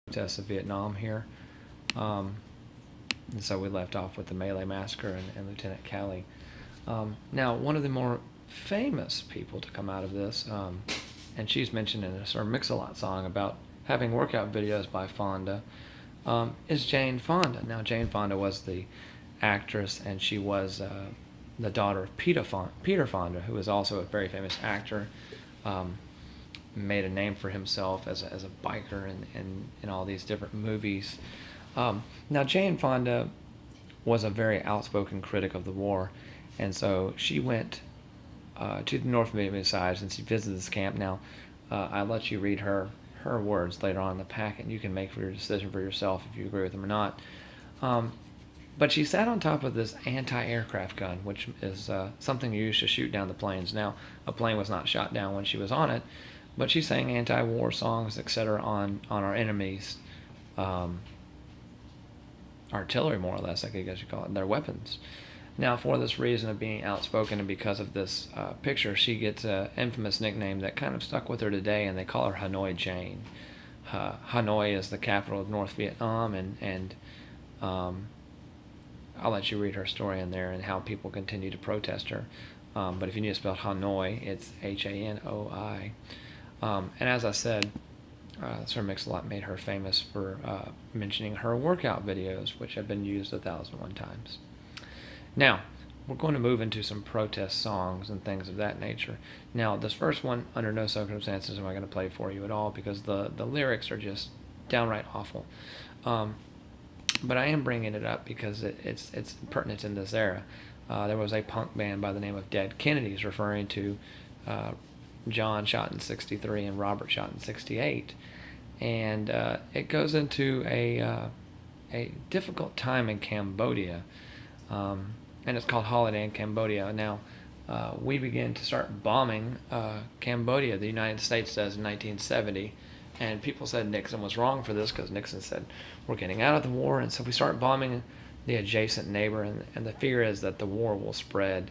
protests of Vietnam here. Um, and so we left off with the My Lai massacre and Lieutenant Calley. Now, one of the more famous people to come out of this, and she's mentioned in a Sir Mix-a-Lot song about having workout videos by Fonda, is Jane Fonda. Now, Jane Fonda was the actress, and she was the daughter of Peter Fonda, who was also a very famous actor. Um, Made a name for himself as a biker in all these different movies. Now, Jane Fonda was a very outspoken critic of the war, and so she went to the North Vietnamese side and she visited this camp. Now, I'll let you read her words later on in the packet, and you can make your decision for yourself if you agree with them or not. But she sat on top of this anti-aircraft gun, which is something used to shoot down the planes. Now, a plane was not shot down when she was on it, but she sang anti-war songs, etc., on our enemies' artillery, more or less, I guess you call it, their weapons. Now, for this reason of being outspoken and because of this picture, she gets an infamous nickname that kind of stuck with her today, and they call her Hanoi Jane. Hanoi is the capital of North Vietnam, and I'll let you read her story in there and how people continue to protest her. But if you need to spell Hanoi, it's Hanoi. And as I said, Sir Mix-a-Lot made her famous for mentioning her workout videos, which have been used 1,001 times. Now, we're going to move into some protest songs and things of that nature. Now, this first one, under no circumstances am I going to play for you at all, because the lyrics are just downright awful. But I am bringing it up because it's pertinent in this era. There was a punk band by the name of Dead Kennedys, referring to John shot in 63 and Robert shot in 68. And it goes into a difficult time in Cambodia. And it's called Holiday in Cambodia. Now, we begin to start bombing Cambodia, the United States does, in 1970. And people said Nixon was wrong for this, because Nixon said, we're getting out of the war. And so we start bombing the adjacent neighbor, and the fear is that the war will spread.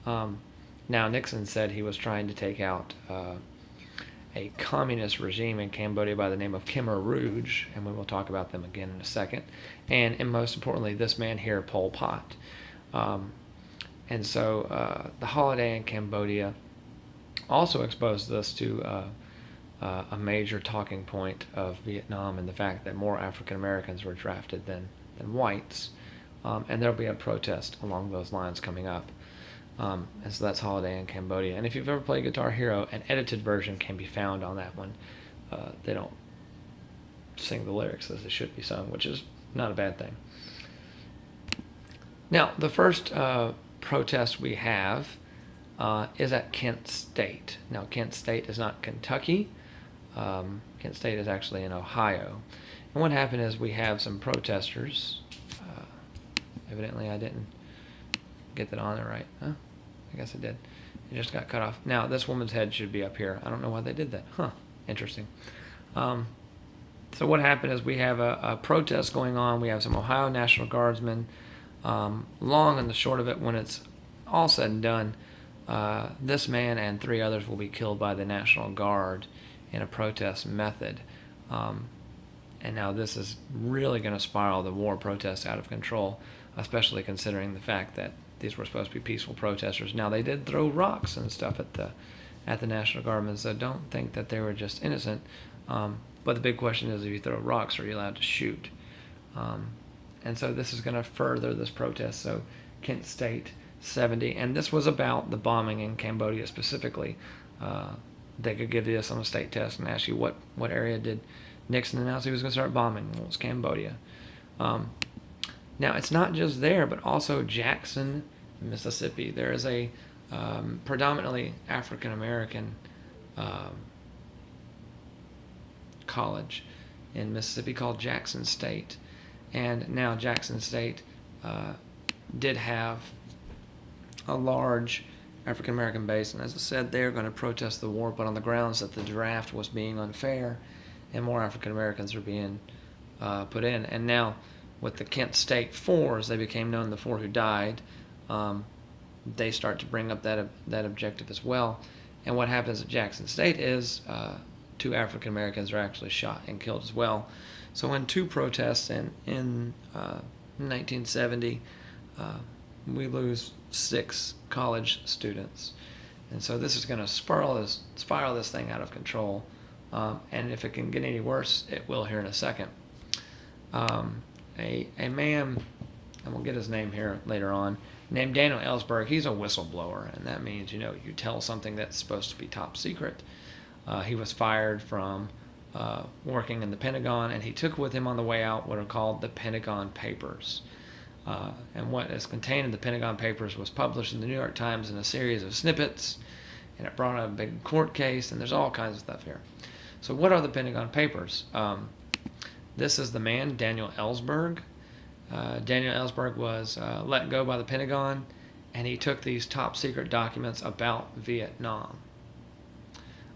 Now, Nixon said he was trying to take out a communist regime in Cambodia by the name of Khmer Rouge, and we will talk about them again in a second. And most importantly, this man here, Pol Pot. And so the Holiday in Cambodia also exposed us to a major talking point of Vietnam, and the fact that more African Americans were drafted than whites. And there'll be a protest along those lines coming up. And so that's Holiday in Cambodia. And if you've ever played Guitar Hero, an edited version can be found on that one. They don't sing the lyrics as they should be sung, which is not a bad thing. Now, the first protest we have is at Kent State. Now, Kent State is not Kentucky. Kent State is actually in Ohio. And what happened is we have some protesters. Evidently, I didn't get that on there right. Huh? I guess I did. It just got cut off. Now, this woman's head should be up here. I don't know why they did that. Huh. Interesting. So what happened is we have a protest going on. We have some Ohio National Guardsmen. Long and the short of it, when it's all said and done, this man and 3 others will be killed by the National Guard in a protest method. And now this is really going to spiral the war protests out of control, especially considering the fact that these were supposed to be peaceful protesters. Now, they did throw rocks and stuff at the National Guardmen, so don't think that they were just innocent. But the big question is, if you throw rocks, are you allowed to shoot? And so this is going to further this protest. So Kent State, 70. And this was about the bombing in Cambodia specifically. They could give this on a state test and ask you what area did Nixon announce he was going to start bombing. Well, it was Cambodia. Now, it's not just there, but also Jackson, Mississippi. There is a predominantly African-American college in Mississippi called Jackson State. And now Jackson State did have a large African-American base. And as I said, they're going to protest the war, but on the grounds that the draft was being unfair and more African-Americans are being put in. And now, with the Kent State Fours, they became known the 4 who died. They start to bring up that objective as well. And what happens at Jackson State is 2 African Americans are actually shot and killed as well. So in two protests in 1970, we lose 6 college students. And so this is going to spiral this thing out of control. And if it can get any worse, it will here in a second. A man, and we'll get his name here later on, named Daniel Ellsberg. He's a whistleblower, and that means, you tell something that's supposed to be top secret. He was fired from working in the Pentagon, and he took with him on the way out what are called the Pentagon Papers. And what is contained in the Pentagon Papers was published in the New York Times in a series of snippets, and it brought up a big court case, and there's all kinds of stuff here. So what are the Pentagon Papers? This is the man, Daniel Ellsberg. Daniel Ellsberg was let go by the Pentagon, and he took these top secret documents about Vietnam.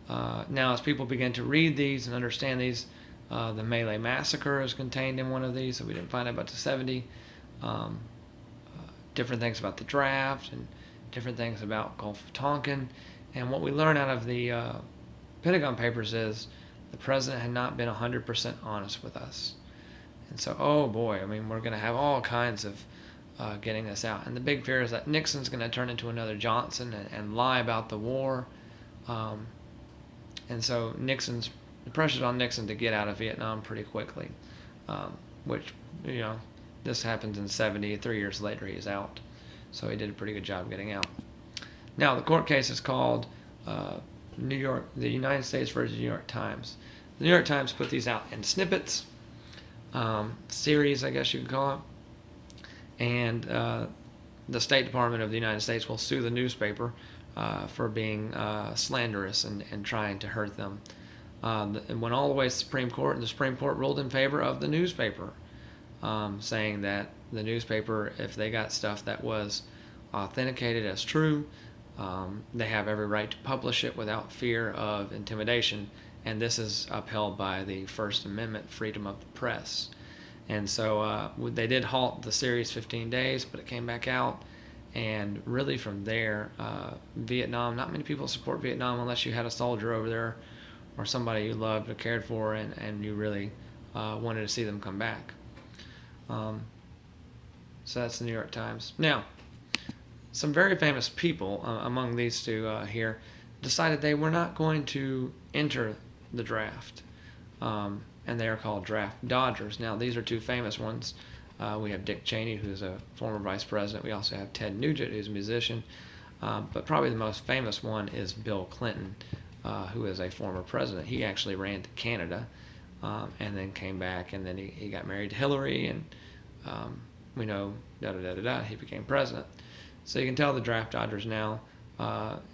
Now, as people begin to read these and understand these, the My Lai massacre is contained in one of these, so we didn't find out about the 70. Different things about the draft and different things about Gulf of Tonkin. And what we learn out of the Pentagon Papers is the president had not been 100% honest with us. And so, oh boy, we're going to have all kinds of getting this out. And the big fear is that Nixon's going to turn into another Johnson and lie about the war. And so the pressure's on Nixon to get out of Vietnam pretty quickly, which, this happens in 70. 3 years later, he's out. So he did a pretty good job getting out. Now, the court case is called the United States versus New York Times. The New York Times put these out in snippets, series, I guess you could call it. And the State Department of the United States will sue the newspaper for being slanderous and trying to hurt them. It went all the way to the Supreme Court, and the Supreme Court ruled in favor of the newspaper, saying that the newspaper, if they got stuff that was authenticated as true, they have every right to publish it without fear of intimidation, and this is upheld by the First Amendment, freedom of the press. And so they did halt the series 15 days, but it came back out, and really from there, Vietnam, not many people support Vietnam unless you had a soldier over there or somebody you loved or cared for, and you really wanted to see them come back. So that's the New York Times. Now, some very famous people among these two here decided they were not going to enter the draft, and they are called draft dodgers. Now, these are two famous ones. We have Dick Cheney, who's a former vice president. We also have Ted Nugent, who's a musician. But probably the most famous one is Bill Clinton, who is a former president. He actually ran to Canada and then came back, and then he got married to Hillary, and we know, he became president. So you can tell the draft dodgers now.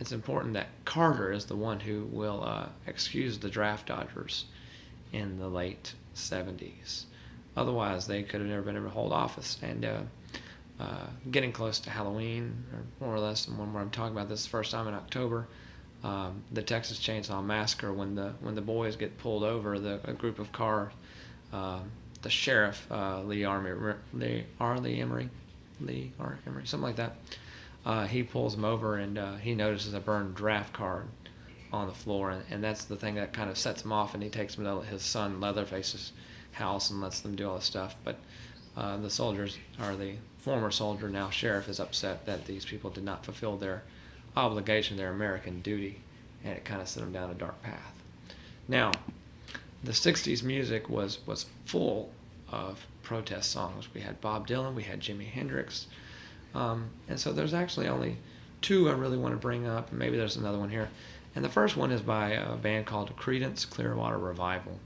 It's important that Carter is the one who will excuse the draft dodgers in the late 70s. Otherwise, they could have never been able to hold office. And getting close to Halloween, or more or less, and when I'm talking about this the first time in October, the Texas Chainsaw Massacre, when the boys get pulled over, a group of cars, the sheriff, Lee R. Emery, something like that. He pulls them over, and he notices a burned draft card on the floor, and that's the thing that kind of sets him off, and he takes him to his son Leatherface's house and lets them do all this stuff. But the soldiers, or the former soldier, now sheriff, is upset that these people did not fulfill their obligation, their American duty, and it kind of set them down a dark path. Now, the 60s music was full of protest songs. We had Bob Dylan, we had Jimi Hendrix, and so there's actually only two I really want to bring up, and maybe there's another one here. And the first one is by a band called Creedence Clearwater Revival.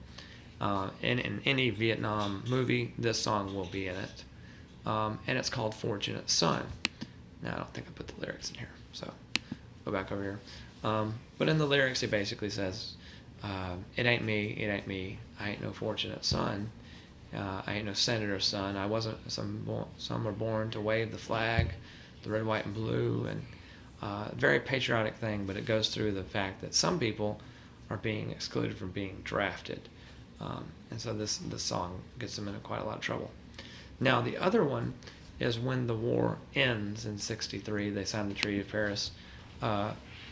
In any Vietnam movie, this song will be in it, and it's called Fortunate Son. Now, I don't think I put the lyrics in here, so go back over here. But in the lyrics, he basically says, it ain't me, I ain't no fortunate son, I ain't no senator's son, I wasn't, some were born to wave the flag, the red, white, and blue, and very patriotic thing, but it goes through the fact that some people are being excluded from being drafted. And so this song gets them into quite a lot of trouble. Now, the other one is when the war ends in 1963. They signed the Treaty of Paris.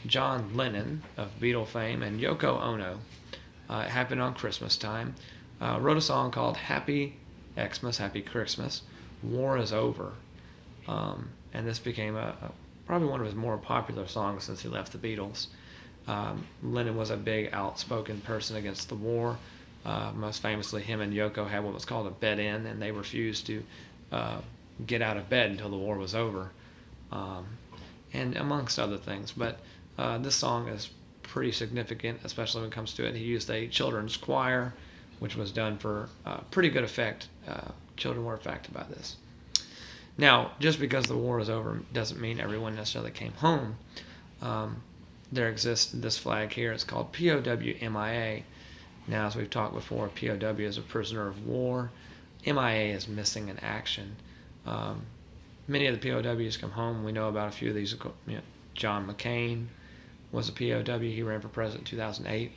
John Lennon of Beatle fame and Yoko Ono, it happened on Christmas time. wrote a song called Happy Xmas, Happy Christmas, War is Over. And this became probably one of his more popular songs since he left the Beatles. Lennon was a big outspoken person against the war. Most famously, him and Yoko had what was called a bed-in, and they refused to get out of bed until the war was over, and amongst other things. But this song is pretty significant, especially when it comes to it. He used a children's choir, which was done for pretty good effect. Children were affected by this. Now, just because the war is over doesn't mean everyone necessarily came home. There exists this flag here. It's called POW-MIA. Now, as we've talked before, POW is a prisoner of war. MIA is missing in action. Many of the POWs come home. We know about a few of these. John McCain was a POW. He ran for president in 2008.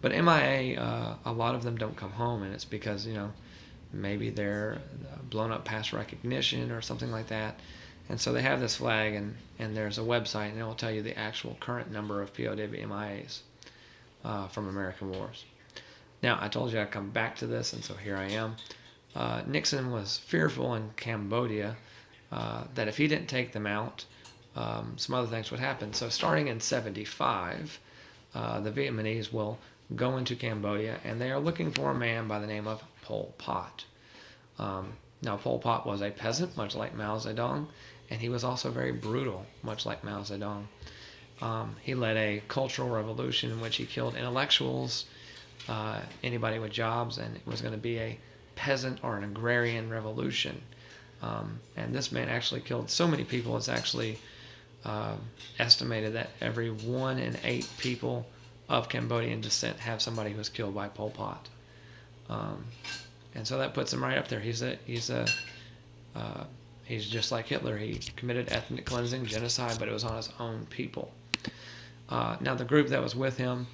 But MIA, a lot of them don't come home, and it's because, maybe they're blown up past recognition or something like that. And so they have this flag, and there's a website, and it will tell you the actual current number of POW MIAs from American wars. Now, I told you I'd come back to this, and so here I am. Nixon was fearful in Cambodia that if he didn't take them out, some other things would happen. So starting in 1975, the Vietnamese will go into Cambodia, and they are looking for a man by the name of Pol Pot. Now, Pol Pot was a peasant, much like Mao Zedong, and he was also very brutal, much like Mao Zedong. He led a cultural revolution in which he killed intellectuals, anybody with jobs, and it was going to be a peasant or an agrarian revolution. And this man actually killed so many people, it's actually estimated that every 1 in 8 people of Cambodian descent have somebody who was killed by Pol Pot. And so that puts him right up there. He's just like Hitler. He committed ethnic cleansing, genocide, but it was on his own people. Now the group that was with him,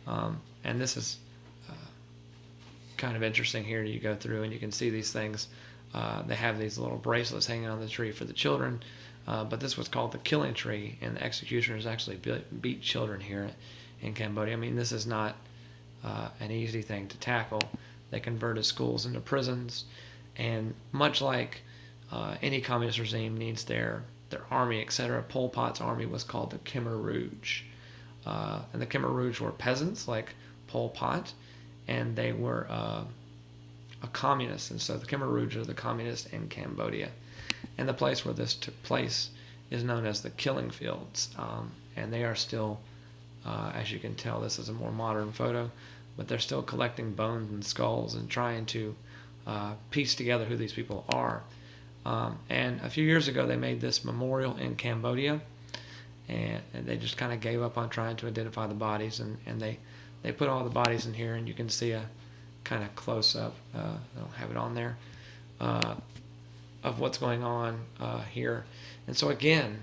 and this is kind of interesting here. You go through and you can see these things. They have these little bracelets hanging on the tree for the children, but this was called the killing tree, and the executioners actually beat children here in Cambodia. I mean, this is not an easy thing to tackle. They converted schools into prisons, and much like any communist regime needs their army, etc., Pol Pot's army was called the Khmer Rouge. And the Khmer Rouge were peasants like Pol Pot, and they were a communist, and so the Khmer Rouge are the communists in Cambodia. And the place where this took place is known as the Killing Fields, and they are still, as you can tell, this is a more modern photo, but they're still collecting bones and skulls and trying to piece together who these people are. And a few years ago, they made this memorial in Cambodia, and they just kind of gave up on trying to identify the bodies, and they put all the bodies in here, and you can see a kind of close-up, I don't have it on there, of what's going on here. And so again,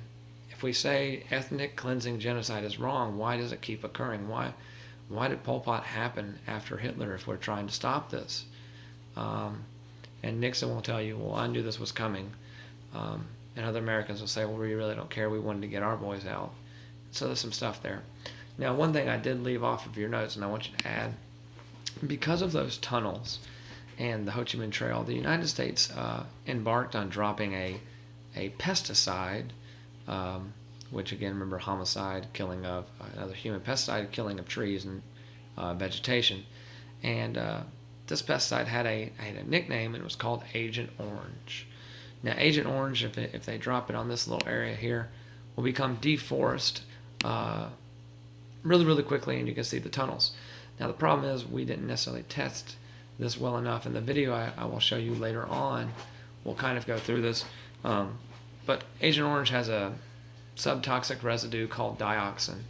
if we say ethnic cleansing genocide is wrong, why does it keep occurring? Why did Pol Pot happen after Hitler if we're trying to stop this? And Nixon will tell you, well, I knew this was coming. And other Americans will say, well, we really don't care. We wanted to get our boys out. So there's some stuff there. Now, one thing I did leave off of your notes, and I want you to add, because of those tunnels and the Ho Chi Minh Trail, the United States embarked on dropping a pesticide, which again, remember, homicide, killing of another human, pesticide, killing of trees and vegetation. And this pesticide had a nickname, and it was called Agent Orange. Now, Agent Orange, if they drop it on this little area here, will become deforested really, really quickly, and you can see the tunnels. Now, the problem is we didn't necessarily test this well enough. In the video I will show you later on, we'll kind of go through this. But Agent Orange has a subtoxic residue called dioxin,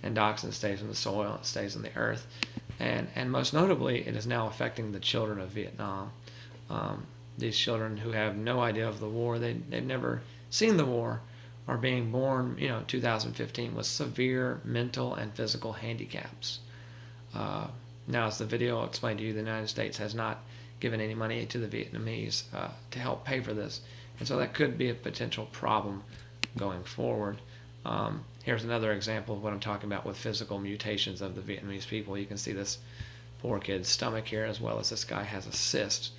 and dioxin stays in the soil, it stays in the earth. And most notably, it is now affecting the children of Vietnam. These children who have no idea of the war, they've never seen the war, are being born, 2015, with severe mental and physical handicaps. Now, as the video will explain to you, the United States has not given any money to the Vietnamese to help pay for this. And so that could be a potential problem going forward. Here's another example of what I'm talking about with physical mutations of the Vietnamese people. You can see this poor kid's stomach here, as well as this guy has a cyst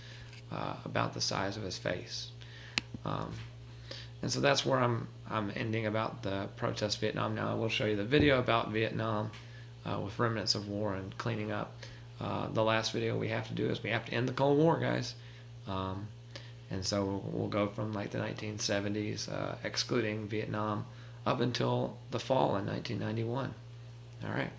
about the size of his face. And so that's where I'm ending about the protest Vietnam. Now I will show you the video about Vietnam with remnants of war and cleaning up. The last video we have to do is we have to end the Cold War, guys. And so we'll go from like the 1970s, excluding Vietnam, up until the fall in 1991. All right.